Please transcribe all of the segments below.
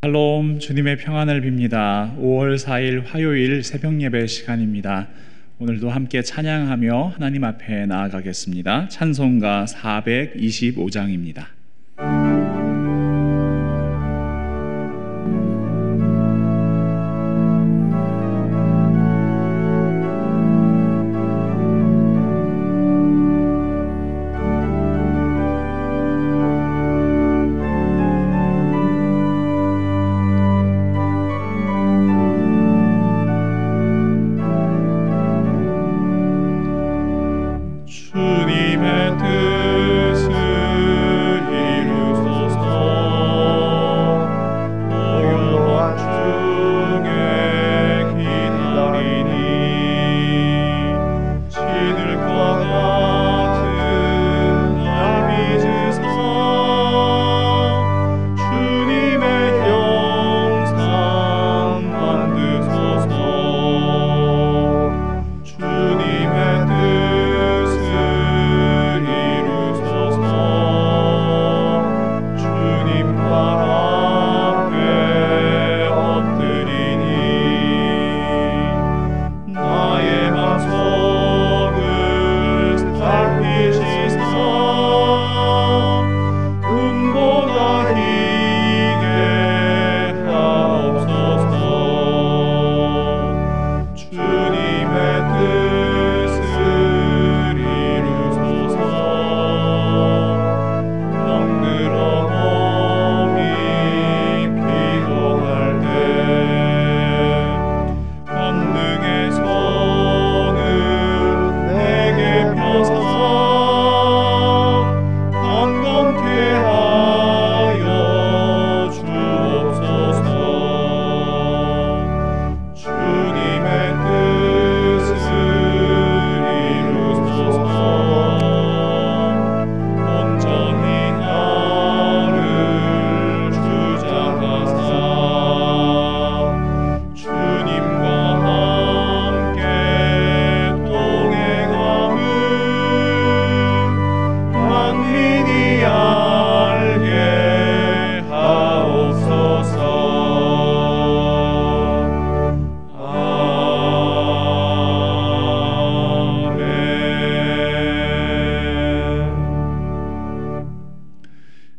샬롬, 주님의 평안을 빕니다. 5월 4일 화요일 새벽 예배 시간입니다. 오늘도 함께 찬양하며 하나님 앞에 나아가겠습니다. 찬송가 425장입니다.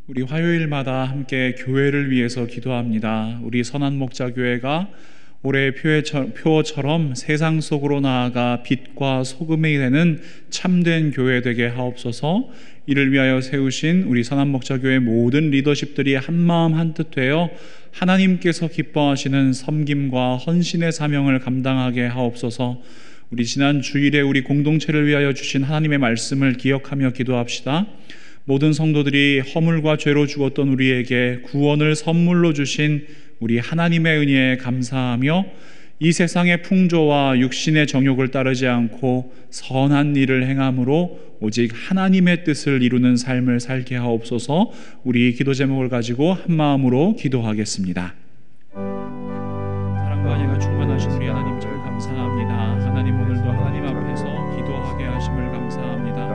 우리 화요일마다 함께 교회를 위해서 기도합니다. 우리 선한목자교회가 올해 표어처럼 세상 속으로 나아가 빛과 소금이 되는 참된 교회 되게 하옵소서. 이를 위하여 세우신 우리 선한목자교회 모든 리더십들이 한마음 한뜻 되어 하나님께서 기뻐하시는 섬김과 헌신의 사명을 감당하게 하옵소서. 우리 지난 주일에 우리 공동체를 위하여 주신 하나님의 말씀을 기억하며 기도합시다. 모든 성도들이 허물과 죄로 죽었던 우리에게 구원을 선물로 주신 우리 하나님의 은혜에 감사하며 이 세상의 풍조와 육신의 정욕을 따르지 않고 선한 일을 행함으로 오직 하나님의 뜻을 이루는 삶을 살게 하옵소서. 우리 기도 제목을 가지고 한 마음으로 기도하겠습니다. 사랑과 은혜가 충만하신 우리 하나님 절 감사합니다. 하나님 오늘도 하나님 앞에서 기도하게 하심을 감사합니다.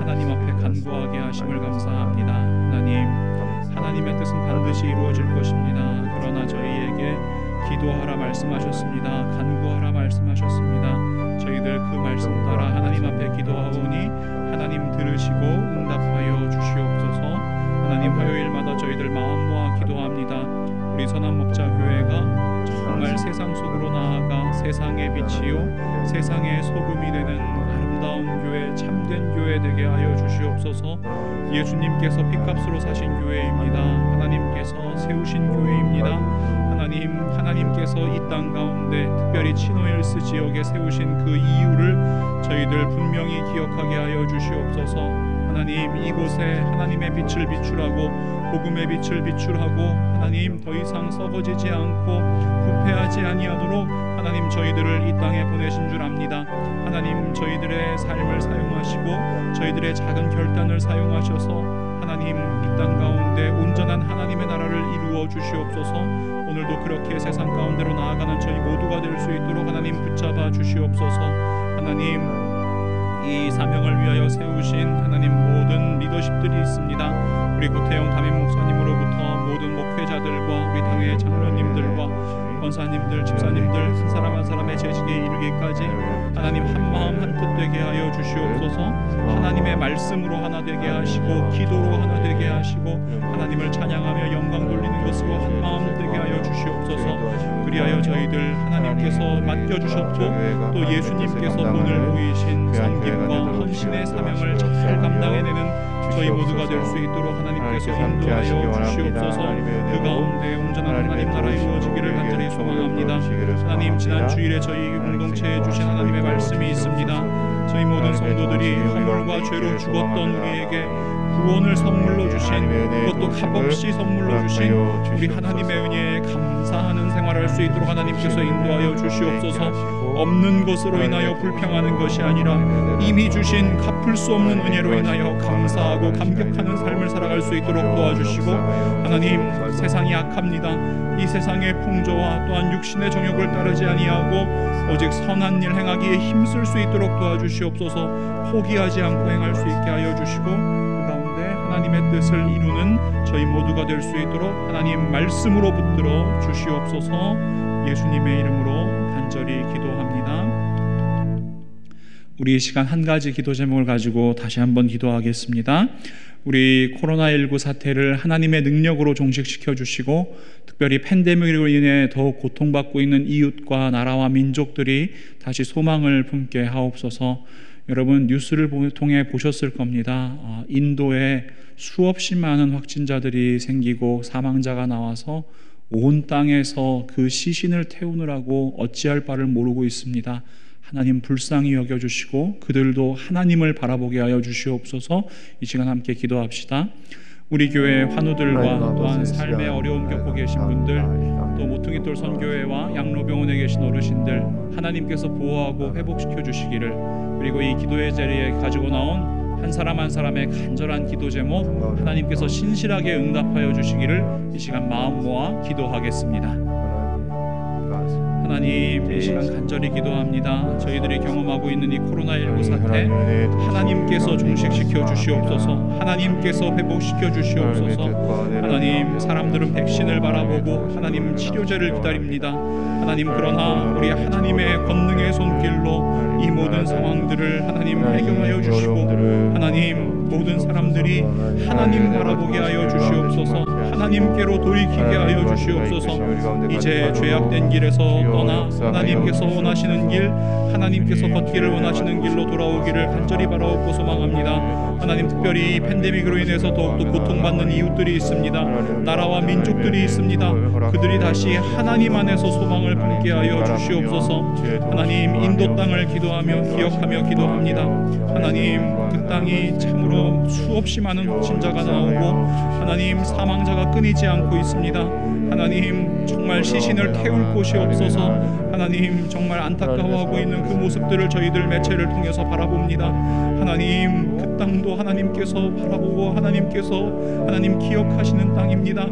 하나님 앞에 간구하게 하심을 감사합니다. 하나님의 뜻은 반드시 이루어질 것입니다. 그러나 저희에게 기도하라 말씀하셨습니다. 간구하라 말씀하셨습니다. 저희들 그 말씀 따라 하나님 앞에 기도하오니 하나님 들으시고 응답하여 주시옵소서. 하나님 화요일마다 저희들 마음 모아 기도합니다. 우리 선한목자교회가 정말 세상 속으로 나아가 세상의 빛이요 세상의 소금이 되는 아름다운 교회, 참된 교회 되게 하여 주시옵소서. 예수님께서 핏값으로 사신 교회입니다. 하나님께서 세우신 교회입니다. 하나님께서 이 땅 가운데 특별히 치노힐스 지역에 세우신 그 이유를 저희들 분명히 기억하게 하여 주시옵소서. 하나님 이곳에 하나님의 빛을 비출하고 복음의 빛을 비출하고 하나님 더 이상 썩어지지 않고 후패하지 아니하도록 하나님 저희들을 이 땅에 보내신 줄 압니다. 하나님 저희들의 삶을 사용하시고 저희들의 작은 결단을 사용하셔서 하나님 이 땅 가운데 온전한 하나님의 나라를 이루어 주시옵소서. 오늘도 그렇게 세상 가운데로 나아가는 저희 모두가 될 수 있도록 하나님 붙잡아 주시옵소서. 하나님 이 사명을 위하여 세우신 하나님 모든 리더십들이 있습니다. 우리 구태영 담임 목사님으로부터 모든 목회자들과 우리 당의 장로님들과 권사님들, 집사님들 한 사람 한 사람의 재직에 이르기까지 하나님 한 마음 한 뜻 되게 하여 주시옵소서. 하나님의 말씀으로 하나 되게 하시고 기도로 하나 되게 하시고 하나님을 찬양하며 영광 돌리는 것으로 한 마음 되게 하여 주시옵소서. 그리하여 저희들 하나님께서 맡겨주셨고 또 예수님께서 본을 보이신 섬김과 헌신의 사명을 잘 감당해내는 저희 모두가 될 수 있도록 하나님께서 인도하여 주시옵소서. 그 가운데 온전한 하나님 나라 이루어지기를 간절히 소망합니다. 하나님, 지난 주일에 저희 공동체에 주신 하나님의 말씀이 있습니다. 저희 모든 성도들이 허물과 죄로 죽었던 우리에게 구원을 선물로 주신, 그것도 값없이 선물로 주신 우리 하나님의 은혜에 감사하는 생활을 할 수 있도록 하나님께서 인도하여 주시옵소서. 없는 것으로 인하여 불평하는 것이 아니라 이미 주신 갚을 수 없는 은혜로 인하여 감사하고 감격하는 삶을 살아갈 수 있도록 도와주시고, 하나님, 세상이 악합니다. 이 세상의 풍조와 또한 육신의 정욕을 따르지 아니하고 오직 선한 일 행하기에 힘쓸 수 있도록 도와주시옵소서. 포기하지 않고 행할 수 있게 하여 주시고, 그 가운데 하나님의 뜻을 이루는 저희 모두가 될 수 있도록 하나님 말씀으로 붙들어 주시옵소서. 예수님의 이름으로 간절히 기도합니다. 우리 이 시간 한 가지 기도 제목을 가지고 다시 한번 기도하겠습니다. 우리 코로나19 사태를 하나님의 능력으로 종식시켜 주시고, 특별히 팬데믹으로 인해 더욱 고통받고 있는 이웃과 나라와 민족들이 다시 소망을 품게 하옵소서. 여러분, 뉴스를 통해 보셨을 겁니다. 인도에 수없이 많은 확진자들이 생기고 사망자가 나와서 온 땅에서 그 시신을 태우느라고 어찌할 바를 모르고 있습니다. 하나님 불쌍히 여겨주시고 그들도 하나님을 바라보게 하여 주시옵소서. 이 시간 함께 기도합시다. 우리 교회 환우들과 또한 삶의 어려움 겪고 계신 분들, 또 모퉁이돌 선교회와 양로병원에 계신 어르신들 하나님께서 보호하고 회복시켜 주시기를, 그리고 이 기도의 자리에 가지고 나온 한 사람 한 사람의 간절한 기도 제목 하나님께서 신실하게 응답하여 주시기를 이 시간 마음 모아 기도하겠습니다. 하나님, 이 시간 간절히 기도합니다. 저희들이 경험하고 있는 이 코로나19 사태 하나님께서 종식시켜 주시옵소서. 하나님께서 회복시켜 주시옵소서. 하나님, 사람들은 백신을 바라보고 하나님 치료제를 기다립니다. 하나님, 그러나 우리 하나님의 권능의 손길로 이 모든 상황들을 하나님 해결하여 주시고, 하나님 모든 사람들이 하나님 바라보게 하여 주시옵소서. 하나님께로 돌이키게 하여 주시옵소서. 이제 죄악된 길에서 떠나 하나님께서 원하시는 길, 하나님께서 걷기를 원하시는 길로 돌아오기를 간절히 바라옵고 소망합니다. 하나님, 특별히 이 팬데믹으로 인해서 더욱더 고통받는 이웃들이 있습니다. 나라와 민족들이 있습니다. 그들이 다시 하나님 안에서 소망을 품게 하여 주시옵소서. 하나님, 인도 땅을 기도하며 기억하며 기도합니다. 하나님, 그 땅이 참으로 수없이 많은 확진자가 나오고 하나님 사망자가 끊이지 않고 있습니다. 하나님, 정말 시신을 태울 곳이 없어서 하나님 정말 안타까워하고 있는 그 모습들을 저희들 매체를 통해서 바라봅니다. 하나님, 그 땅도 하나님께서 바라보고 하나님 기억하시는 땅입니다.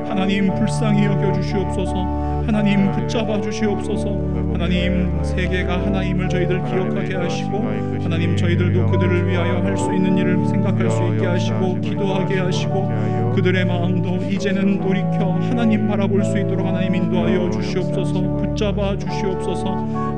하나님 불쌍히 여겨주시옵소서. 하나님 붙잡아 주시옵소서. 하나님, 세계가 하나님을 저희들 기억하게 하시고 하나님 저희들도 그들을 위하여 할 수 있는 일을 생각할 수 있게 하시고 기도하게 하시고 그들의 마음도 이제는 돌이켜 하나님 바라볼 수 있도록 하나님 인도하여 주시옵소서. 붙잡아 주시옵소서.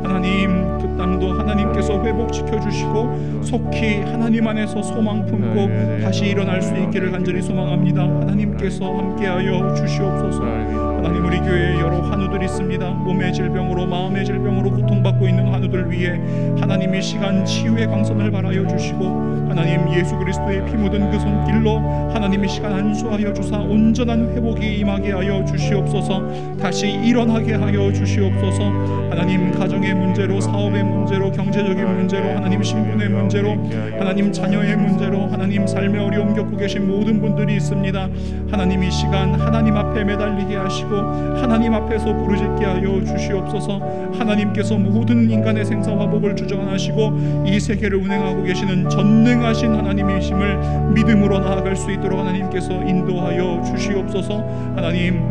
하나님, 그 땅도 하나님께서 회복시켜 주시고 속히 하나님 안에서 소망 품고 다시 일어날 수 있기를 간절히 소망합니다. 하나님께서 함께하여 주시옵소서. 하나님, 우리 교회에 여러 환우들이 있습니다. 몸의 질병으로 마음의 질병으로 고통받고 있는 환우들 위해 하나님 이 시간 치유의 광선을 발하여 주시고 하나님 예수 그리스도의 피 묻은 그 손길로 하나님 이 시간 안수하여 주사 온전한 회복이 임하게 하여 주시옵소서. 다시 일어나게 하여 주시옵소서. 하나님, 가정의 문제로, 사업의 문제로, 경제적인 문제로, 하나님 신분의 문제로, 하나님 자녀의 문제로, 하나님 삶의 어려움 겪고 계신 모든 분들이 있습니다. 하나님, 이 시간 하나님 앞에 매달리게 하시고 하나님 앞에서 부르짖게 하여 주시옵소서. 하나님께서 모든 인간의 생사와 복을 주관하시고 이 세계를 운행하고 계시는 전능하신 하나님이심을 믿음으로 나아갈 수 있도록 하나님께서 인도하여 주시옵소서. 하나님,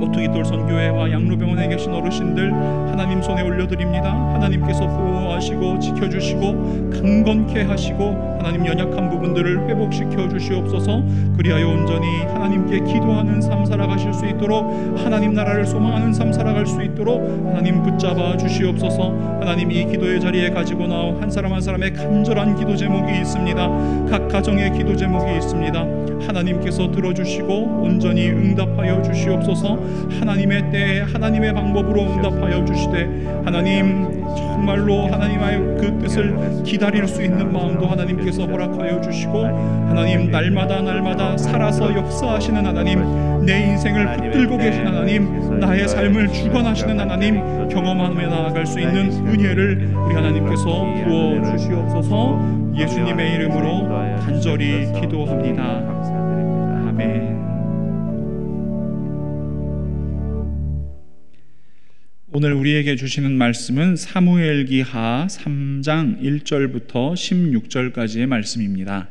오뚜기돌 선교회와 양로병원에 계신 어르신들 하나님 손에 올려드립니다. 하나님께서 보호하시고 지켜주시고 강건케 하시고 하나님 연약한 부분들을 회복시켜 주시옵소서. 그리하여 온전히 하나님께 기도하는 삶 살아가실 수 있도록, 하나님 나라를 소망하는 삶 살아갈 수 있도록 하나님 붙잡아 주시옵소서. 하나님 이 기도의 자리에 가지고 나온 한 사람 한 사람의 간절한 기도 제목이 있습니다. 각 가정의 기도 제목이 있습니다. 하나님께서 들어주시고 온전히 응답하여 주시옵소서. 하나님의 때에 하나님의 방법으로 응답하여 주시되 하나님 정말로 하나님의 그 뜻을 기다릴 수 있는 마음도 하나님께서 허락하여 주시고 하나님 날마다 살아서 역사하시는 하나님, 내 인생을 붙들고 계신 하나님, 나의 삶을 주관하시는 하나님 경험하며 나아갈 수 있는 은혜를 우리 하나님께서 부어 주시옵소서. 예수님의 이름으로 간절히 기도합니다. 아멘. 오늘 우리에게 주시는 말씀은 사무엘기하 3장 1절부터 16절까지의 말씀입니다.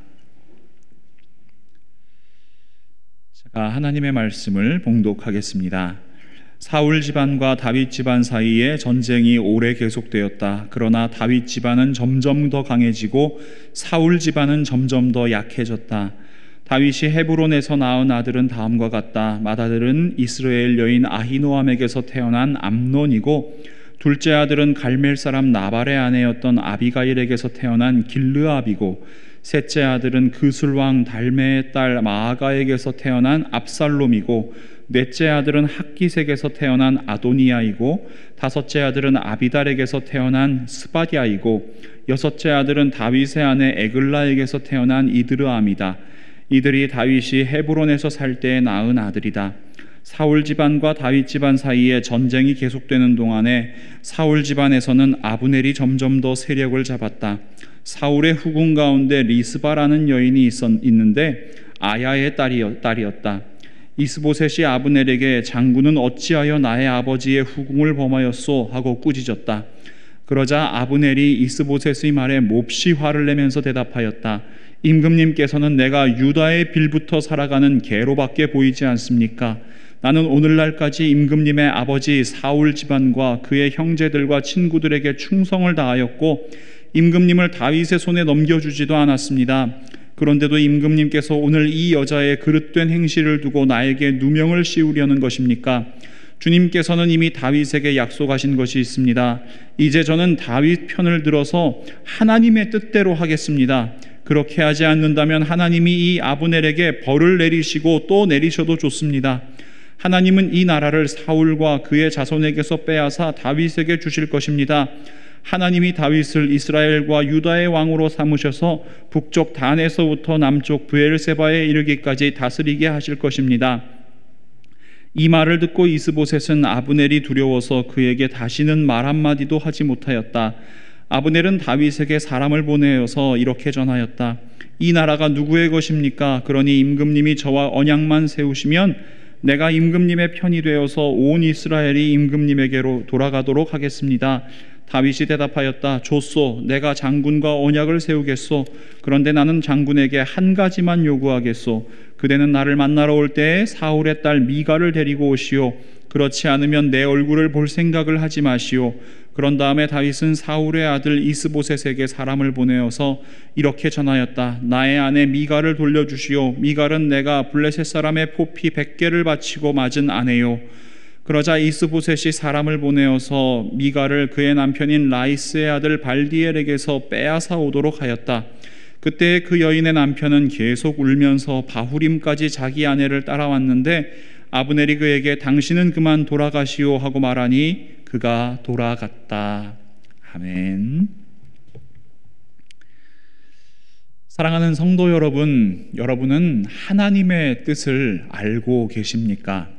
제가 하나님의 말씀을 봉독하겠습니다. 사울 집안과 다윗 집안 사이에 전쟁이 오래 계속되었다. 그러나 다윗 집안은 점점 더 강해지고 사울 집안은 점점 더 약해졌다. 다윗이 헤브론에서 낳은 아들은 다음과 같다. 맏아들은 이스라엘 여인 아히노암에게서 태어난 암논이고 둘째 아들은 갈멜 사람 나발의 아내였던 아비가일에게서 태어난 길르압이고 셋째 아들은 그술 왕 달메의 딸 마아가에게서 태어난 압살롬이고 넷째 아들은 학기색에서 태어난 아도니아이고 다섯째 아들은 아비달에게서 태어난 스바디아이고 여섯째 아들은 다윗의 아내 에글라에게서 태어난 이드르암이다. 이들이 다윗이 헤브론에서 살 때에 낳은 아들이다. 사울 집안과 다윗 집안 사이에 전쟁이 계속되는 동안에 사울 집안에서는 아브넬이 점점 더 세력을 잡았다. 사울의 후궁 가운데 리스바라는 여인이 있는데 아야의 딸이었다. 이스보셋이 아브넬에게 장군은 어찌하여 나의 아버지의 후궁을 범하였소 하고 꾸짖었다. 그러자 아브넬이 이스보셋의 말에 몹시 화를 내면서 대답하였다. 임금님께서는 내가 유다의 빌부터 살아가는 개로밖에 보이지 않습니까? 나는 오늘날까지 임금님의 아버지 사울 집안과 그의 형제들과 친구들에게 충성을 다하였고 임금님을 다윗의 손에 넘겨주지도 않았습니다. 그런데도 임금님께서 오늘 이 여자의 그릇된 행실을 두고 나에게 누명을 씌우려는 것입니까? 주님께서는 이미 다윗에게 약속하신 것이 있습니다. 이제 저는 다윗 편을 들어서 하나님의 뜻대로 하겠습니다. 그렇게 하지 않는다면 하나님이 이 아브넬에게 벌을 내리시고 또 내리셔도 좋습니다. 하나님은 이 나라를 사울과 그의 자손에게서 빼앗아 다윗에게 주실 것입니다. 하나님이 다윗을 이스라엘과 유다의 왕으로 삼으셔서 북쪽 단에서부터 남쪽 브엘세바에 이르기까지 다스리게 하실 것입니다. 이 말을 듣고 이스보셋은 아브넬이 두려워서 그에게 다시는 말 한마디도 하지 못하였다. 아브넬은 다윗에게 사람을 보내어서 이렇게 전하였다. 이 나라가 누구의 것입니까? 그러니 임금님이 저와 언약만 세우시면 내가 임금님의 편이 되어서 온 이스라엘이 임금님에게로 돌아가도록 하겠습니다. 다윗이 대답하였다. 좋소. 내가 장군과 언약을 세우겠소. 그런데 나는 장군에게 한 가지만 요구하겠소. 그대는 나를 만나러 올 때에 사울의 딸 미가를 데리고 오시오. 그렇지 않으면 내 얼굴을 볼 생각을 하지 마시오. 그런 다음에 다윗은 사울의 아들 이스보셋에게 사람을 보내어서 이렇게 전하였다. 나의 아내 미가를 돌려주시오. 미갈은 내가 블레셋 사람의 포피 100개를 바치고 맞은 아내요. 그러자 이스보셋이 사람을 보내어서 미갈을 그의 남편인 라이스의 아들 발디엘에게서 빼앗아 오도록 하였다. 그때 그 여인의 남편은 계속 울면서 바후림까지 자기 아내를 따라왔는데 아브넬이 그에게 당신은 그만 돌아가시오 하고 말하니 그가 돌아갔다. 아멘. 사랑하는 성도 여러분, 여러분은 하나님의 뜻을 알고 계십니까?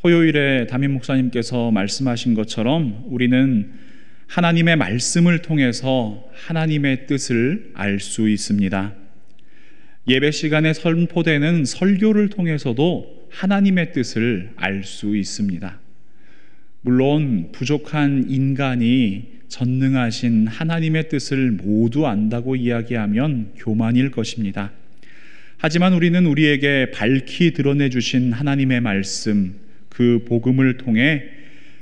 토요일에 담임 목사님께서 말씀하신 것처럼 우리는 하나님의 말씀을 통해서 하나님의 뜻을 알 수 있습니다. 예배 시간에 선포되는 설교를 통해서도 하나님의 뜻을 알 수 있습니다. 물론 부족한 인간이 전능하신 하나님의 뜻을 모두 안다고 이야기하면 교만일 것입니다. 하지만 우리는 우리에게 밝히 드러내 주신 하나님의 말씀, 그 복음을 통해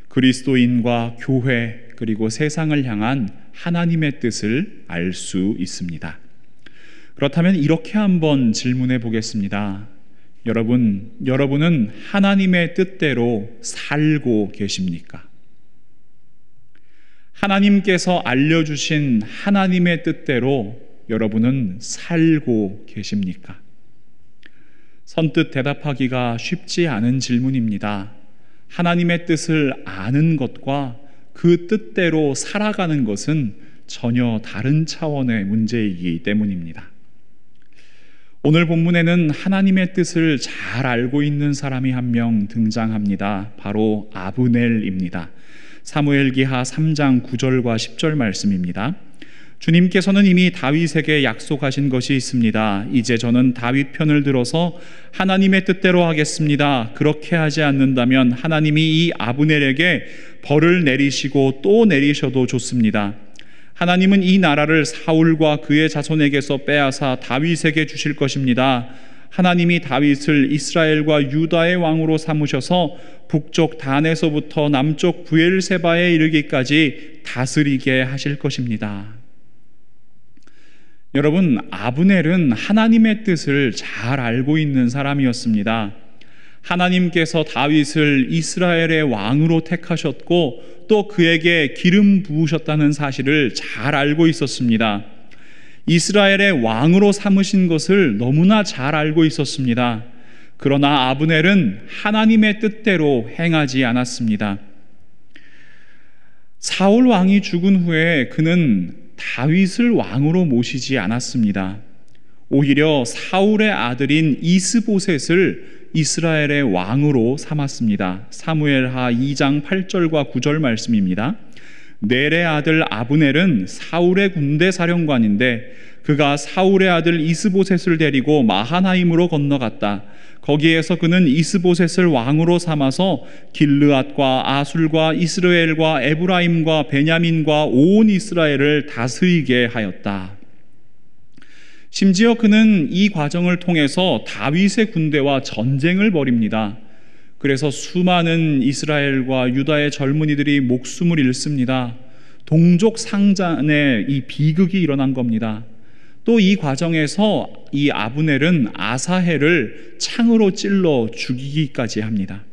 그리스도인과 교회 그리고 세상을 향한 하나님의 뜻을 알 수 있습니다. 그렇다면 이렇게 한번 질문해 보겠습니다. 여러분은 하나님의 뜻대로 살고 계십니까? 하나님께서 알려주신 하나님의 뜻대로 여러분은 살고 계십니까? 선뜻 대답하기가 쉽지 않은 질문입니다. 하나님의 뜻을 아는 것과 그 뜻대로 살아가는 것은 전혀 다른 차원의 문제이기 때문입니다. 오늘 본문에는 하나님의 뜻을 잘 알고 있는 사람이 한 명 등장합니다. 바로 아브넬입니다. 사무엘기하 3장 9절과 10절 말씀입니다. 주님께서는 이미 다윗에게 약속하신 것이 있습니다. 이제 저는 다윗 편을 들어서 하나님의 뜻대로 하겠습니다. 그렇게 하지 않는다면 하나님이 이 아브넬에게 벌을 내리시고 또 내리셔도 좋습니다. 하나님은 이 나라를 사울과 그의 자손에게서 빼앗아 다윗에게 주실 것입니다. 하나님이 다윗을 이스라엘과 유다의 왕으로 삼으셔서 북쪽 단에서부터 남쪽 브엘세바에 이르기까지 다스리게 하실 것입니다. 여러분, 아브넬은 하나님의 뜻을 잘 알고 있는 사람이었습니다. 하나님께서 다윗을 이스라엘의 왕으로 택하셨고 또 그에게 기름 부으셨다는 사실을 잘 알고 있었습니다. 이스라엘의 왕으로 삼으신 것을 너무나 잘 알고 있었습니다. 그러나 아브넬은 하나님의 뜻대로 행하지 않았습니다. 사울 왕이 죽은 후에 그는 다윗을 왕으로 모시지 않았습니다. 오히려 사울의 아들인 이스보셋을 이스라엘의 왕으로 삼았습니다. 사무엘하 2장 8절과 9절 말씀입니다. 넬의 아들 아브넬은 사울의 군대 사령관인데 그가 사울의 아들 이스보셋을 데리고 마하나임으로 건너갔다. 거기에서 그는 이스보셋을 왕으로 삼아서 길르앗과 아술과 이스라엘과 에브라임과 베냐민과 온 이스라엘을 다스리게 하였다. 심지어 그는 이 과정을 통해서 다윗의 군대와 전쟁을 벌입니다. 그래서 수많은 이스라엘과 유다의 젊은이들이 목숨을 잃습니다. 동족 상잔의 이 비극이 일어난 겁니다. 또 이 과정에서 이 아브넬은 아사헬을 창으로 찔러 죽이기까지 합니다.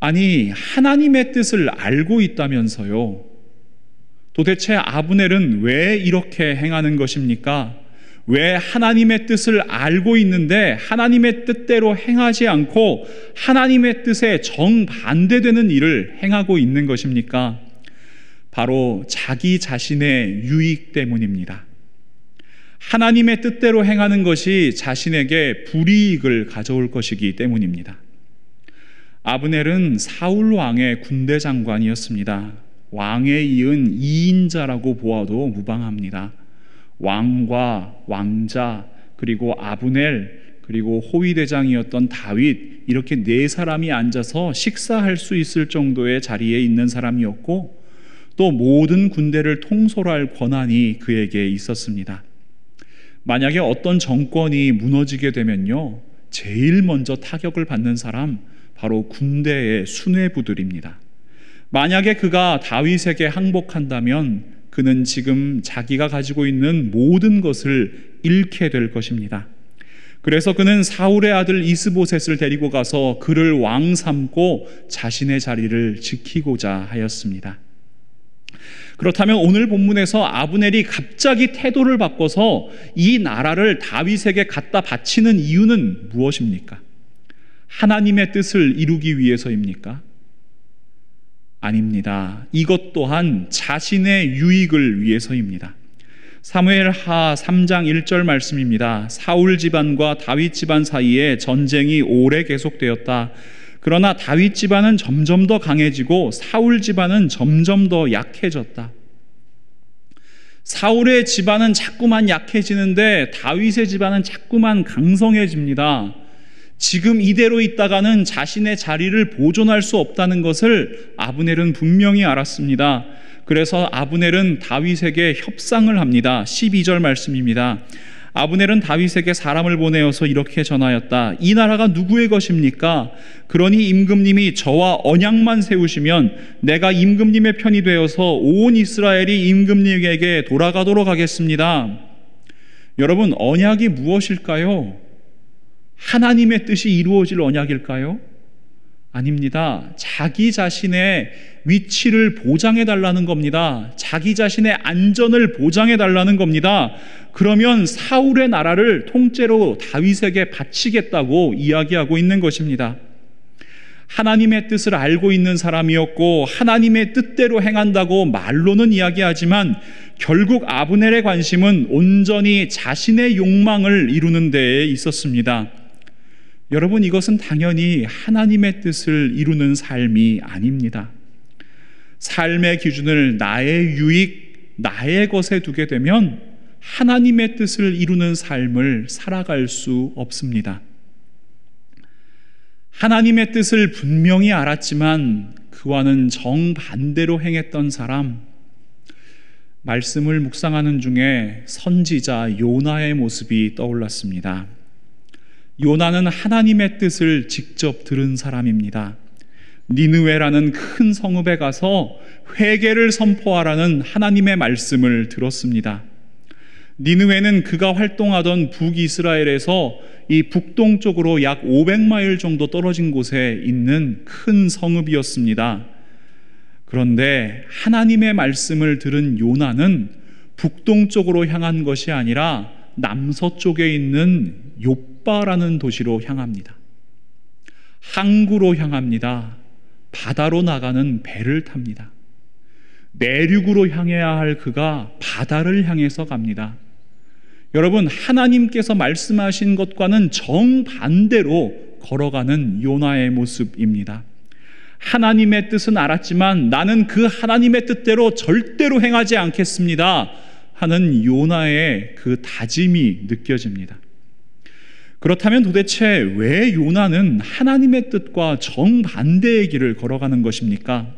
아니, 하나님의 뜻을 알고 있다면서요. 도대체 아브넬은 왜 이렇게 행하는 것입니까? 왜 하나님의 뜻을 알고 있는데 하나님의 뜻대로 행하지 않고 하나님의 뜻에 정반대되는 일을 행하고 있는 것입니까? 바로 자기 자신의 유익 때문입니다. 하나님의 뜻대로 행하는 것이 자신에게 불이익을 가져올 것이기 때문입니다. 아브넬은 사울 왕의 군대 장관이었습니다. 왕에 이은 2인자라고 보아도 무방합니다. 왕과 왕자, 그리고 아브넬, 그리고 호위대장이었던 다윗, 이렇게 4사람이 앉아서 식사할 수 있을 정도의 자리에 있는 사람이었고 또 모든 군대를 통솔할 권한이 그에게 있었습니다. 만약에 어떤 정권이 무너지게 되면요, 제일 먼저 타격을 받는 사람 바로 군대의 수뇌부들입니다. 만약에 그가 다윗에게 항복한다면 그는 지금 자기가 가지고 있는 모든 것을 잃게 될 것입니다. 그래서 그는 사울의 아들 이스보셋을 데리고 가서 그를 왕 삼고 자신의 자리를 지키고자 하였습니다. 그렇다면 오늘 본문에서 아브넬이 갑자기 태도를 바꿔서 이 나라를 다윗에게 갖다 바치는 이유는 무엇입니까? 하나님의 뜻을 이루기 위해서입니까? 아닙니다. 이것 또한 자신의 유익을 위해서입니다. 사무엘하 3장 1절 말씀입니다. 사울 집안과 다윗 집안 사이에 전쟁이 오래 계속되었다. 그러나 다윗 집안은 점점 더 강해지고 사울 집안은 점점 더 약해졌다. 사울의 집안은 자꾸만 약해지는데 다윗의 집안은 자꾸만 강성해집니다. 지금 이대로 있다가는 자신의 자리를 보존할 수 없다는 것을 아브넬은 분명히 알았습니다. 그래서 아브넬은 다윗에게 협상을 합니다. 12절 말씀입니다. 아브넬은 다윗에게 사람을 보내어서 이렇게 전하였다. 이 나라가 누구의 것입니까? 그러니 임금님이 저와 언약만 세우시면 내가 임금님의 편이 되어서 온 이스라엘이 임금님에게 돌아가도록 하겠습니다. 여러분, 언약이 무엇일까요? 하나님의 뜻이 이루어질 언약일까요? 아닙니다. 자기 자신의 위치를 보장해 달라는 겁니다. 자기 자신의 안전을 보장해 달라는 겁니다. 그러면 사울의 나라를 통째로 다윗에게 바치겠다고 이야기하고 있는 것입니다. 하나님의 뜻을 알고 있는 사람이었고 하나님의 뜻대로 행한다고 말로는 이야기하지만 결국 아브넬의 관심은 온전히 자신의 욕망을 이루는 데에 있었습니다. 여러분, 이것은 당연히 하나님의 뜻을 이루는 삶이 아닙니다. 삶의 기준을 나의 유익, 나의 것에 두게 되면 하나님의 뜻을 이루는 삶을 살아갈 수 없습니다. 하나님의 뜻을 분명히 알았지만 그와는 정반대로 행했던 사람, 말씀을 묵상하는 중에 선지자 요나의 모습이 떠올랐습니다. 요나는 하나님의 뜻을 직접 들은 사람입니다. 니느웨라는 큰 성읍에 가서 회개를 선포하라는 하나님의 말씀을 들었습니다. 니느웨는 그가 활동하던 북이스라엘에서 이 북동쪽으로 약 500마일 정도 떨어진 곳에 있는 큰 성읍이었습니다. 그런데 하나님의 말씀을 들은 요나는 북동쪽으로 향한 것이 아니라 남서쪽에 있는 욥바라는 도시로 향합니다. 항구로 향합니다. 바다로 나가는 배를 탑니다. 내륙으로 향해야 할 그가 바다를 향해서 갑니다. 여러분, 하나님께서 말씀하신 것과는 정반대로 걸어가는 요나의 모습입니다. 하나님의 뜻은 알았지만 나는 그 하나님의 뜻대로 절대로 행하지 않겠습니다 하는 요나의 그 다짐이 느껴집니다. 그렇다면 도대체 왜 요나는 하나님의 뜻과 정반대의 길을 걸어가는 것입니까?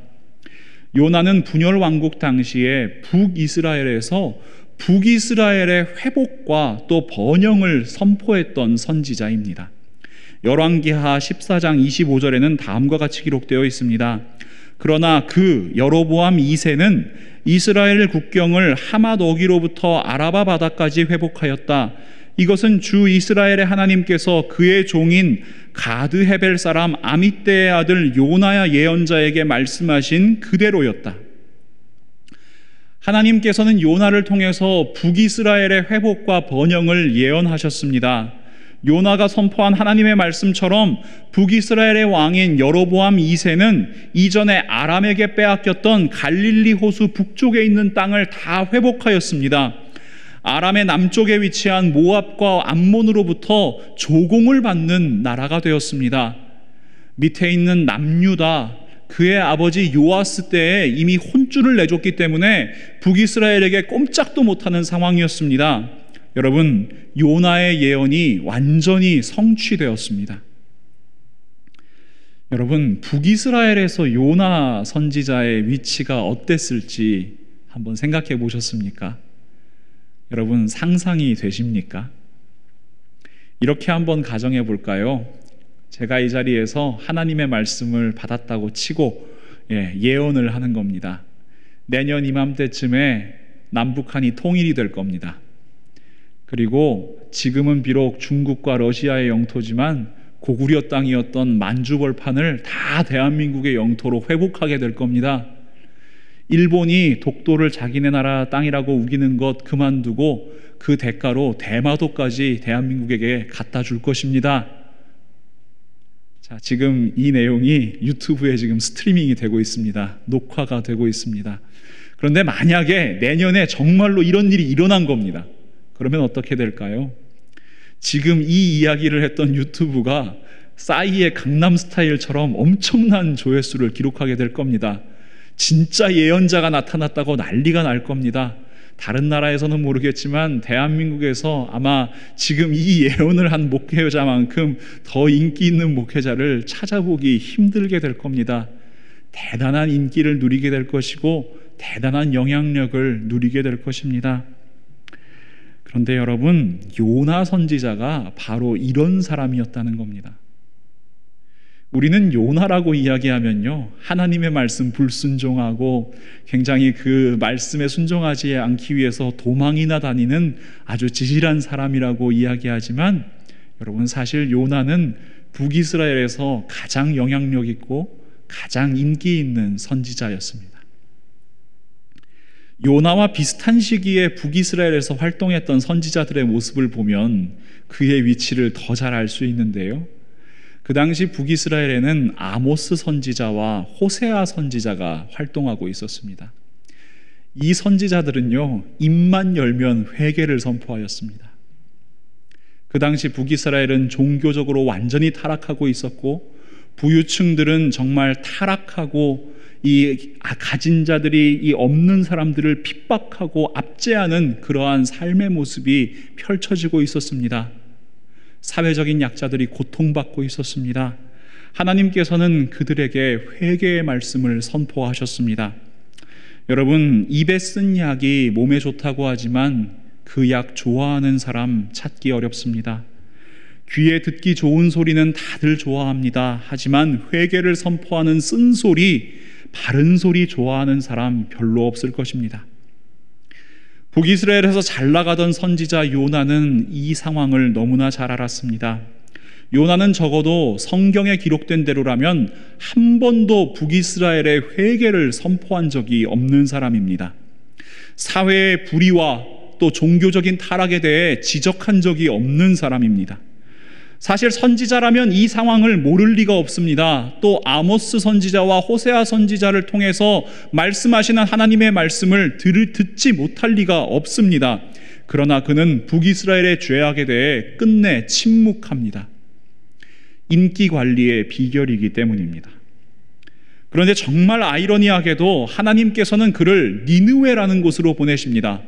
요나는 분열 왕국 당시에 북이스라엘에서 북이스라엘의 회복과 또 번영을 선포했던 선지자입니다. 열왕기하 14장 25절에는 다음과 같이 기록되어 있습니다. 그러나 그 여로보암 2세는 이스라엘 국경을 하맛 어기로부터 아라바 바다까지 회복하였다. 이것은 주 이스라엘의 하나님께서 그의 종인 가드 헤벨 사람 아미떼의 아들 요나야 예언자에게 말씀하신 그대로였다. 하나님께서는 요나를 통해서 북이스라엘의 회복과 번영을 예언하셨습니다. 요나가 선포한 하나님의 말씀처럼 북이스라엘의 왕인 여로보암 2세는 이전에 아람에게 빼앗겼던 갈릴리 호수 북쪽에 있는 땅을 다 회복하였습니다. 아람의 남쪽에 위치한 모압과 암몬으로부터 조공을 받는 나라가 되었습니다. 밑에 있는 남유다, 그의 아버지 요아스 때에 이미 혼쭐을 내줬기 때문에 북이스라엘에게 꼼짝도 못하는 상황이었습니다. 여러분, 요나의 예언이 완전히 성취되었습니다. 여러분, 북이스라엘에서 요나 선지자의 위치가 어땠을지 한번 생각해 보셨습니까? 여러분, 상상이 되십니까? 이렇게 한번 가정해 볼까요? 제가 이 자리에서 하나님의 말씀을 받았다고 치고 예언을 하는 겁니다. 내년 이맘때쯤에 남북한이 통일이 될 겁니다. 그리고 지금은 비록 중국과 러시아의 영토지만 고구려 땅이었던 만주벌판을 다 대한민국의 영토로 회복하게 될 겁니다. 일본이 독도를 자기네 나라 땅이라고 우기는 것 그만두고 그 대가로 대마도까지 대한민국에게 갖다 줄 것입니다. 자, 지금 이 내용이 유튜브에 지금 스트리밍이 되고 있습니다. 녹화가 되고 있습니다. 그런데 만약에 내년에 정말로 이런 일이 일어난 겁니다. 그러면 어떻게 될까요? 지금 이 이야기를 했던 유튜브가 싸이의 강남스타일처럼 엄청난 조회수를 기록하게 될 겁니다. 진짜 예언자가 나타났다고 난리가 날 겁니다. 다른 나라에서는 모르겠지만 대한민국에서 아마 지금 이 예언을 한 목회자만큼 더 인기 있는 목회자를 찾아보기 힘들게 될 겁니다. 대단한 인기를 누리게 될 것이고 대단한 영향력을 누리게 될 것입니다. 그런데 여러분, 요나 선지자가 바로 이런 사람이었다는 겁니다. 우리는 요나라고 이야기하면요, 하나님의 말씀 불순종하고 굉장히 그 말씀에 순종하지 않기 위해서 도망이나 다니는 아주 지질한 사람이라고 이야기하지만, 여러분, 사실 요나는 북이스라엘에서 가장 영향력 있고 가장 인기 있는 선지자였습니다. 요나와 비슷한 시기에 북이스라엘에서 활동했던 선지자들의 모습을 보면 그의 위치를 더 잘 알 수 있는데요, 그 당시 북이스라엘에는 아모스 선지자와 호세아 선지자가 활동하고 있었습니다. 이 선지자들은요, 입만 열면 회개를 선포하였습니다. 그 당시 북이스라엘은 종교적으로 완전히 타락하고 있었고, 부유층들은 정말 타락하고 이 가진 자들이 이 없는 사람들을 핍박하고 압제하는 그러한 삶의 모습이 펼쳐지고 있었습니다. 사회적인 약자들이 고통받고 있었습니다. 하나님께서는 그들에게 회개의 말씀을 선포하셨습니다. 여러분, 입에 쓴 약이 몸에 좋다고 하지만 그 약 좋아하는 사람 찾기 어렵습니다. 귀에 듣기 좋은 소리는 다들 좋아합니다. 하지만 회개를 선포하는 쓴소리, 바른 소리 좋아하는 사람 별로 없을 것입니다. 북이스라엘에서 잘 나가던 선지자 요나는 이 상황을 너무나 잘 알았습니다. 요나는 적어도 성경에 기록된 대로라면 한 번도 북이스라엘의 회개를 선포한 적이 없는 사람입니다. 사회의 불의와 또 종교적인 타락에 대해 지적한 적이 없는 사람입니다. 사실 선지자라면 이 상황을 모를 리가 없습니다. 또 아모스 선지자와 호세아 선지자를 통해서 말씀하시는 하나님의 말씀을 듣지 못할 리가 없습니다. 그러나 그는 북이스라엘의 죄악에 대해 끝내 침묵합니다. 인기 관리의 비결이기 때문입니다. 그런데 정말 아이러니하게도 하나님께서는 그를 니느웨라는 곳으로 보내십니다.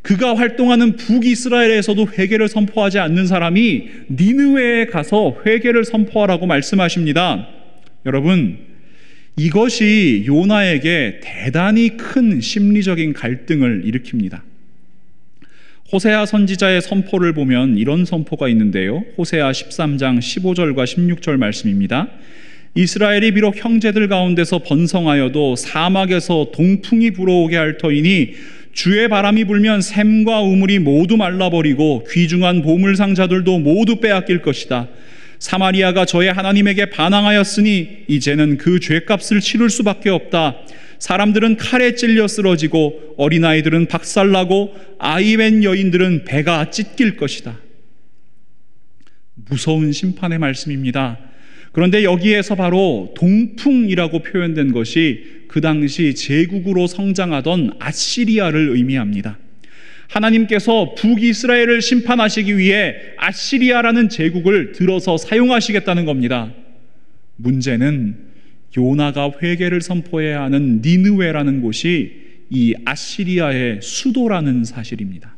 그가 활동하는 북이스라엘에서도 회개를 선포하지 않는 사람이 니느웨에 가서 회개를 선포하라고 말씀하십니다. 여러분, 이것이 요나에게 대단히 큰 심리적인 갈등을 일으킵니다. 호세아 선지자의 선포를 보면 이런 선포가 있는데요, 호세아 13장 15절과 16절 말씀입니다. 이스라엘이 비록 형제들 가운데서 번성하여도 사막에서 동풍이 불어오게 할 터이니 주의 바람이 불면 샘과 우물이 모두 말라버리고 귀중한 보물상자들도 모두 빼앗길 것이다. 사마리아가 저의 하나님에게 반항하였으니 이제는 그 죄값을 치를 수밖에 없다. 사람들은 칼에 찔려 쓰러지고 어린아이들은 박살나고 아이맨 여인들은 배가 찢길 것이다. 무서운 심판의 말씀입니다. 그런데 여기에서 바로 동풍이라고 표현된 것이 그 당시 제국으로 성장하던 아시리아를 의미합니다. 하나님께서 북이스라엘을 심판하시기 위해 아시리아라는 제국을 들어서 사용하시겠다는 겁니다. 문제는 요나가 회개를 선포해야 하는 니느웨라는 곳이 이 아시리아의 수도라는 사실입니다.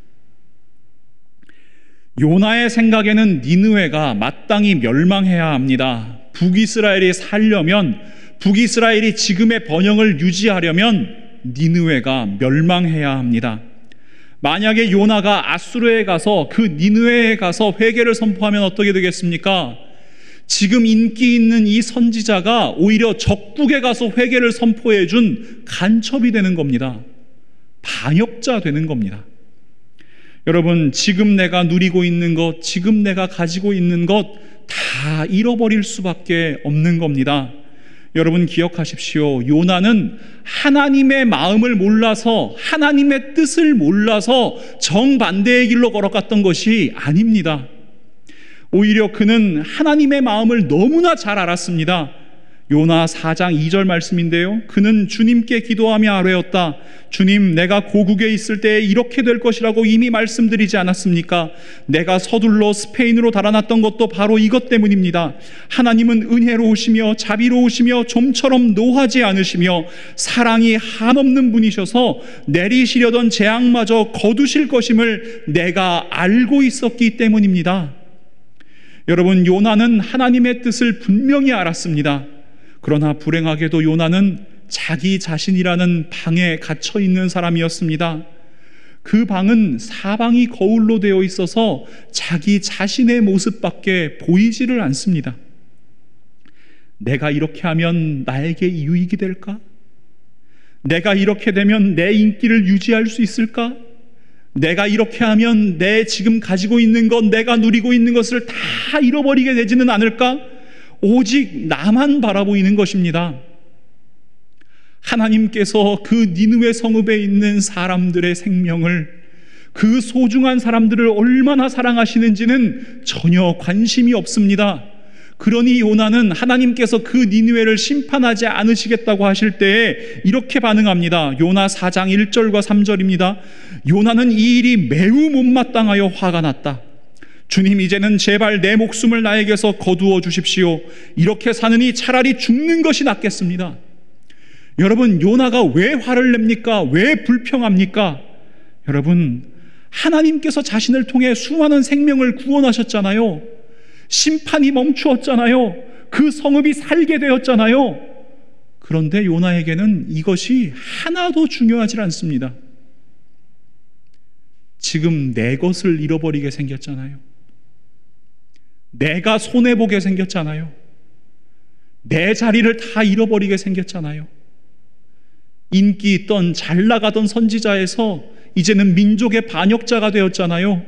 요나의 생각에는 니느웨가 마땅히 멸망해야 합니다. 북이스라엘이 살려면, 북이스라엘이 지금의 번영을 유지하려면 니느웨가 멸망해야 합니다. 만약에 요나가 아수르에 가서 그 니느웨에 가서 회개를 선포하면 어떻게 되겠습니까? 지금 인기 있는 이 선지자가 오히려 적국에 가서 회개를 선포해 준 간첩이 되는 겁니다. 반역자 되는 겁니다. 여러분, 지금 내가 누리고 있는 것, 지금 내가 가지고 있는 것 다 잃어버릴 수밖에 없는 겁니다. 여러분 기억하십시오. 요나는 하나님의 마음을 몰라서, 하나님의 뜻을 몰라서 정반대의 길로 걸어갔던 것이 아닙니다. 오히려 그는 하나님의 마음을 너무나 잘 알았습니다. 요나 4장 2절 말씀인데요, 그는 주님께 기도하며 아뢰었다. 주님, 내가 고국에 있을 때 이렇게 될 것이라고 이미 말씀드리지 않았습니까? 내가 서둘러 스페인으로 달아났던 것도 바로 이것 때문입니다. 하나님은 은혜로우시며 자비로우시며 좀처럼 노하지 않으시며 사랑이 한없는 분이셔서 내리시려던 재앙마저 거두실 것임을 내가 알고 있었기 때문입니다. 여러분, 요나는 하나님의 뜻을 분명히 알았습니다. 그러나 불행하게도 요나는 자기 자신이라는 방에 갇혀 있는 사람이었습니다. 그 방은 사방이 거울로 되어 있어서 자기 자신의 모습밖에 보이지를 않습니다. 내가 이렇게 하면 나에게 유익이 될까? 내가 이렇게 되면 내 인기를 유지할 수 있을까? 내가 이렇게 하면 내 지금 가지고 있는 것, 내가 누리고 있는 것을 다 잃어버리게 되지는 않을까? 오직 나만 바라보이는 것입니다. 하나님께서 그 니느웨 성읍에 있는 사람들의 생명을, 그 소중한 사람들을 얼마나 사랑하시는지는 전혀 관심이 없습니다. 그러니 요나는 하나님께서 그 니느웨를 심판하지 않으시겠다고 하실 때에 이렇게 반응합니다. 요나 4장 1절과 3절입니다. 요나는 이 일이 매우 못마땅하여 화가 났다. 주님, 이제는 제발 내 목숨을 나에게서 거두어 주십시오. 이렇게 사느니 차라리 죽는 것이 낫겠습니다. 여러분, 요나가 왜 화를 냅니까? 왜 불평합니까? 여러분, 하나님께서 자신을 통해 수많은 생명을 구원하셨잖아요. 심판이 멈추었잖아요. 그 성읍이 살게 되었잖아요. 그런데 요나에게는 이것이 하나도 중요하지 않습니다. 지금 내 것을 잃어버리게 생겼잖아요. 내가 손해보게 생겼잖아요. 내 자리를 다 잃어버리게 생겼잖아요. 인기 있던 잘 나가던 선지자에서 이제는 민족의 반역자가 되었잖아요.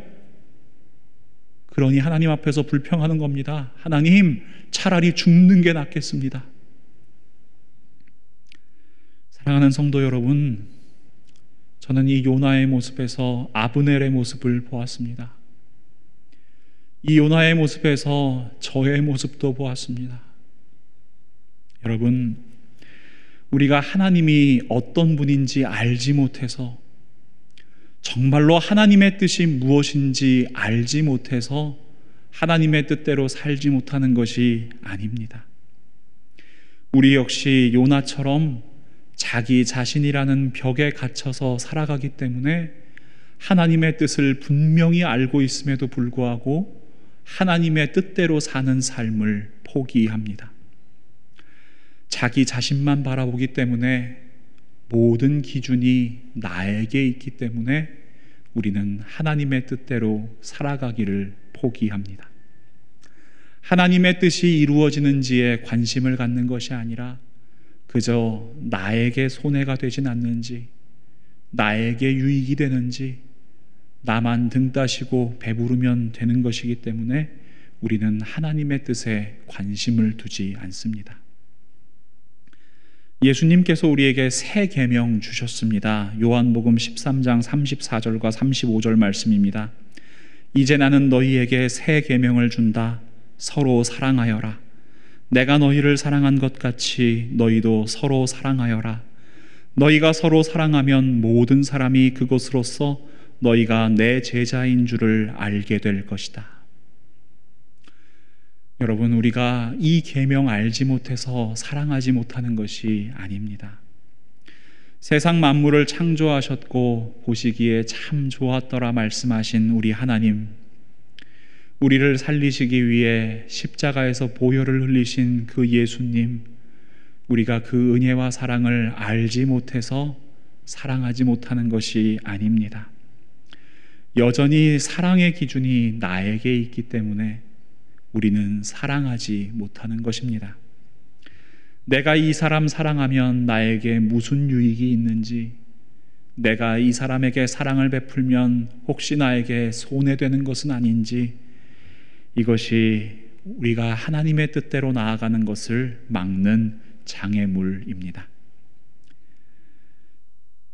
그러니 하나님 앞에서 불평하는 겁니다. 하나님, 차라리 죽는 게 낫겠습니다. 사랑하는 성도 여러분, 저는 이 요나의 모습에서 아브넬의 모습을 보았습니다. 이 요나의 모습에서 저의 모습도 보았습니다. 여러분, 우리가 하나님이 어떤 분인지 알지 못해서, 정말로 하나님의 뜻이 무엇인지 알지 못해서 하나님의 뜻대로 살지 못하는 것이 아닙니다. 우리 역시 요나처럼 자기 자신이라는 벽에 갇혀서 살아가기 때문에 하나님의 뜻을 분명히 알고 있음에도 불구하고 하나님의 뜻대로 사는 삶을 포기합니다. 자기 자신만 바라보기 때문에, 모든 기준이 나에게 있기 때문에 우리는 하나님의 뜻대로 살아가기를 포기합니다. 하나님의 뜻이 이루어지는지에 관심을 갖는 것이 아니라 그저 나에게 손해가 되진 않는지, 나에게 유익이 되는지, 나만 등 따시고 배부르면 되는 것이기 때문에 우리는 하나님의 뜻에 관심을 두지 않습니다. 예수님께서 우리에게 새 계명 주셨습니다. 요한복음 13장 34절과 35절 말씀입니다. 이제 나는 너희에게 새 계명을 준다. 서로 사랑하여라. 내가 너희를 사랑한 것 같이 너희도 서로 사랑하여라. 너희가 서로 사랑하면 모든 사람이 그것으로써 너희가 내 제자인 줄을 알게 될 것이다. 여러분, 우리가 이 계명 알지 못해서 사랑하지 못하는 것이 아닙니다. 세상 만물을 창조하셨고 보시기에 참 좋았더라 말씀하신 우리 하나님, 우리를 살리시기 위해 십자가에서 보혈을 흘리신 그 예수님, 우리가 그 은혜와 사랑을 알지 못해서 사랑하지 못하는 것이 아닙니다. 여전히 사랑의 기준이 나에게 있기 때문에 우리는 사랑하지 못하는 것입니다. 내가 이 사람 사랑하면 나에게 무슨 유익이 있는지, 내가 이 사람에게 사랑을 베풀면 혹시 나에게 손해되는 것은 아닌지, 이것이 우리가 하나님의 뜻대로 나아가는 것을 막는 장애물입니다.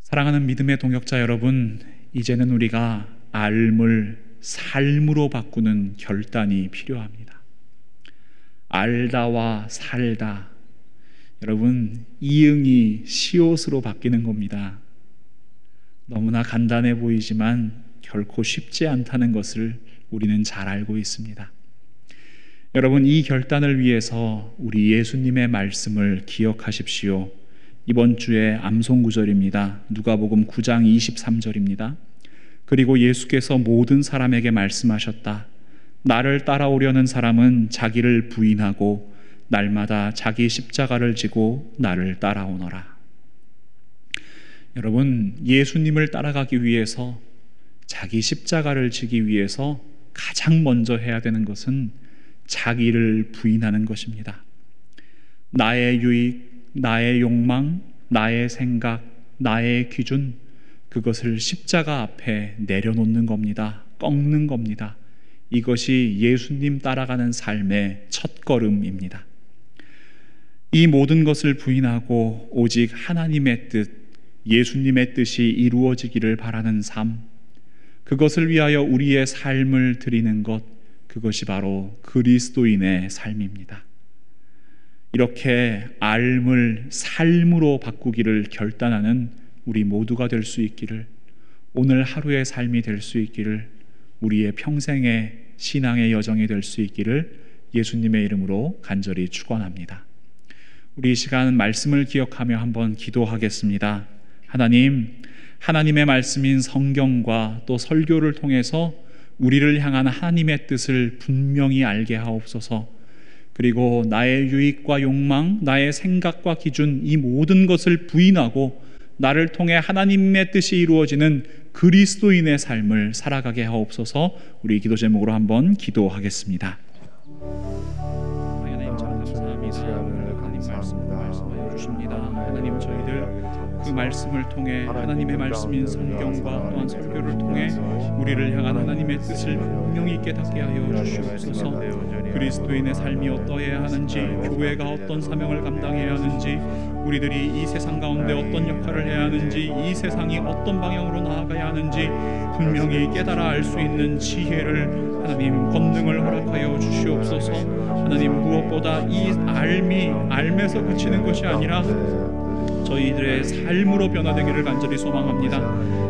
사랑하는 믿음의 동역자 여러분, 이제는 우리가 앓음을 삶으로 바꾸는 결단이 필요합니다. 알다와 살다, 여러분, 이응이 시옷으로 바뀌는 겁니다. 너무나 간단해 보이지만 결코 쉽지 않다는 것을 우리는 잘 알고 있습니다. 여러분, 이 결단을 위해서 우리 예수님의 말씀을 기억하십시오. 이번 주에 암송 구절입니다. 누가복음 9장 23절입니다. 그리고 예수께서 모든 사람에게 말씀하셨다. 나를 따라오려는 사람은 자기를 부인하고 날마다 자기 십자가를 지고 나를 따라오너라. 여러분, 예수님을 따라가기 위해서 자기 십자가를 지기 위해서 가장 먼저 해야 되는 것은 자기를 부인하는 것입니다. 나의 유익, 나의 욕망, 나의 생각, 나의 기준, 그것을 십자가 앞에 내려놓는 겁니다. 꺾는 겁니다. 이것이 예수님 따라가는 삶의 첫걸음입니다. 이 모든 것을 부인하고 오직 하나님의 뜻, 예수님의 뜻이 이루어지기를 바라는 삶, 그것을 위하여 우리의 삶을 드리는 것, 그것이 바로 그리스도인의 삶입니다. 이렇게 삶을 삶으로 바꾸기를 결단하는 우리 모두가 될 수 있기를, 오늘 하루의 삶이 될 수 있기를, 우리의 평생의 신앙의 여정이 될 수 있기를 예수님의 이름으로 간절히 축원합니다. 우리 이 시간 말씀을 기억하며 한번 기도하겠습니다. 하나님, 하나님의 말씀인 성경과 또 설교를 통해서 우리를 향한 하나님의 뜻을 분명히 알게 하옵소서. 그리고 나의 유익과 욕망, 나의 생각과 기준, 이 모든 것을 부인하고 나를 통해 하나님의 뜻이 이루어지는 그리스도인의 삶을 살아가게 하옵소서. 우리 기도 제목으로 한번 기도하겠습니다. 하나님 참 감사합니다. 하나님 말씀하여 주십니다. 하나님, 저희들 그 말씀을 통해 하나님의 말씀인 성경과 또한 설교를 통해 우리를 향한 하나님의 뜻을 분명히 깨닫게 하여 주시옵소서. 그리스도인의 삶이 어떠해야 하는지, 교회가 어떤 사명을 감당해야 하는지, 우리들이 이 세상 가운데 어떤 역할을 해야 하는지, 이 세상이 어떤 방향으로 나아가야 하는지 분명히 깨달아 알 수 있는 지혜를 하나님, 권능을 허락하여 주시옵소서. 하나님, 무엇보다 이 알면서 그치는 것이 아니라 저희들의 삶으로 변화되기를 간절히 소망합니다.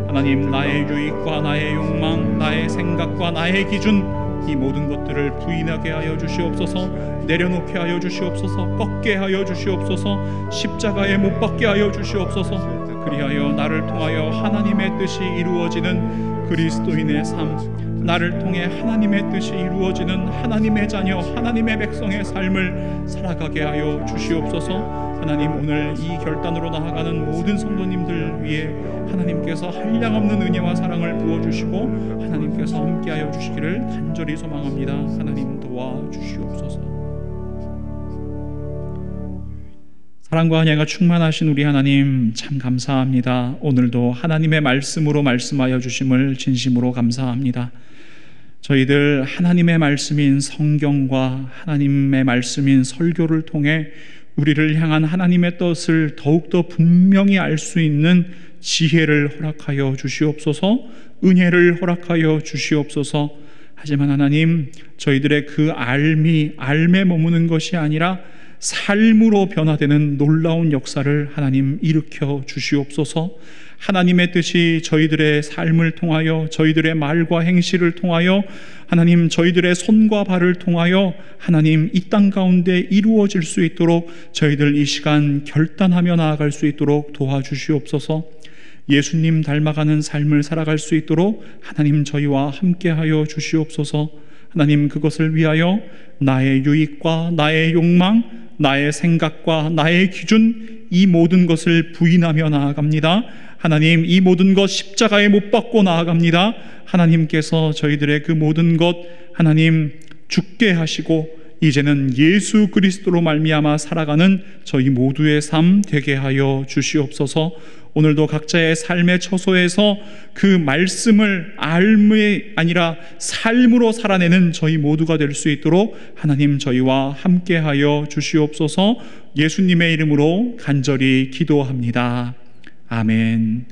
하나님, 나의 유익과 나의 욕망, 나의 생각과 나의 기준, 이 모든 것들을 부인하게 하여 주시옵소서. 내려놓게 하여 주시옵소서. 꺾게 하여 주시옵소서. 십자가에 못 박게 하여 주시옵소서. 그리하여 나를 통하여 하나님의 뜻이 이루어지는 그리스도인의 삶, 나를 통해 하나님의 뜻이 이루어지는 하나님의 자녀, 하나님의 백성의 삶을 살아가게 하여 주시옵소서. 하나님, 오늘 이 결단으로 나아가는 모든 성도님들 위해 하나님께서 한량없는 은혜와 사랑을 부어주시고 하나님께서 함께하여 주시기를 간절히 소망합니다. 하나님, 도와주시옵소서. 사랑과 은혜가 충만하신 우리 하나님, 참 감사합니다. 오늘도 하나님의 말씀으로 말씀하여 주심을 진심으로 감사합니다. 저희들 하나님의 말씀인 성경과 하나님의 말씀인 설교를 통해 우리를 향한 하나님의 뜻을 더욱더 분명히 알 수 있는 지혜를 허락하여 주시옵소서. 은혜를 허락하여 주시옵소서. 하지만 하나님, 저희들의 그 알에 머무는 것이 아니라 삶으로 변화되는 놀라운 역사를 하나님 일으켜 주시옵소서. 하나님의 뜻이 저희들의 삶을 통하여, 저희들의 말과 행실을 통하여, 하나님 저희들의 손과 발을 통하여 하나님 이 땅 가운데 이루어질 수 있도록 저희들 이 시간 결단하며 나아갈 수 있도록 도와주시옵소서. 예수님 닮아가는 삶을 살아갈 수 있도록 하나님 저희와 함께하여 주시옵소서. 하나님, 그것을 위하여 나의 유익과 나의 욕망, 나의 생각과 나의 기준, 이 모든 것을 부인하며 나아갑니다. 하나님, 이 모든 것 십자가에 못 박고 나아갑니다. 하나님께서 저희들의 그 모든 것 하나님 죽게 하시고 이제는 예수 그리스도로 말미암아 살아가는 저희 모두의 삶 되게 하여 주시옵소서. 오늘도 각자의 삶의 처소에서 그 말씀을 알이 아니라 삶으로 살아내는 저희 모두가 될 수 있도록 하나님 저희와 함께하여 주시옵소서. 예수님의 이름으로 간절히 기도합니다. 아멘.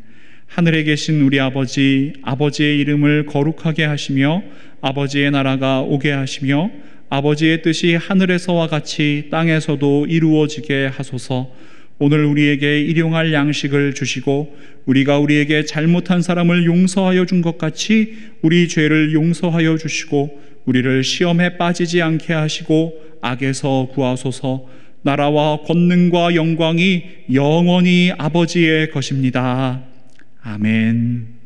하늘에 계신 우리 아버지, 아버지의 이름을 거룩하게 하시며 아버지의 나라가 오게 하시며 아버지의 뜻이 하늘에서와 같이 땅에서도 이루어지게 하소서. 오늘 우리에게 일용할 양식을 주시고 우리가 우리에게 잘못한 사람을 용서하여 준 것 같이 우리 죄를 용서하여 주시고 우리를 시험에 빠지지 않게 하시고 악에서 구하소서. 나라와 권능과 영광이 영원히 아버지의 것입니다. 아멘.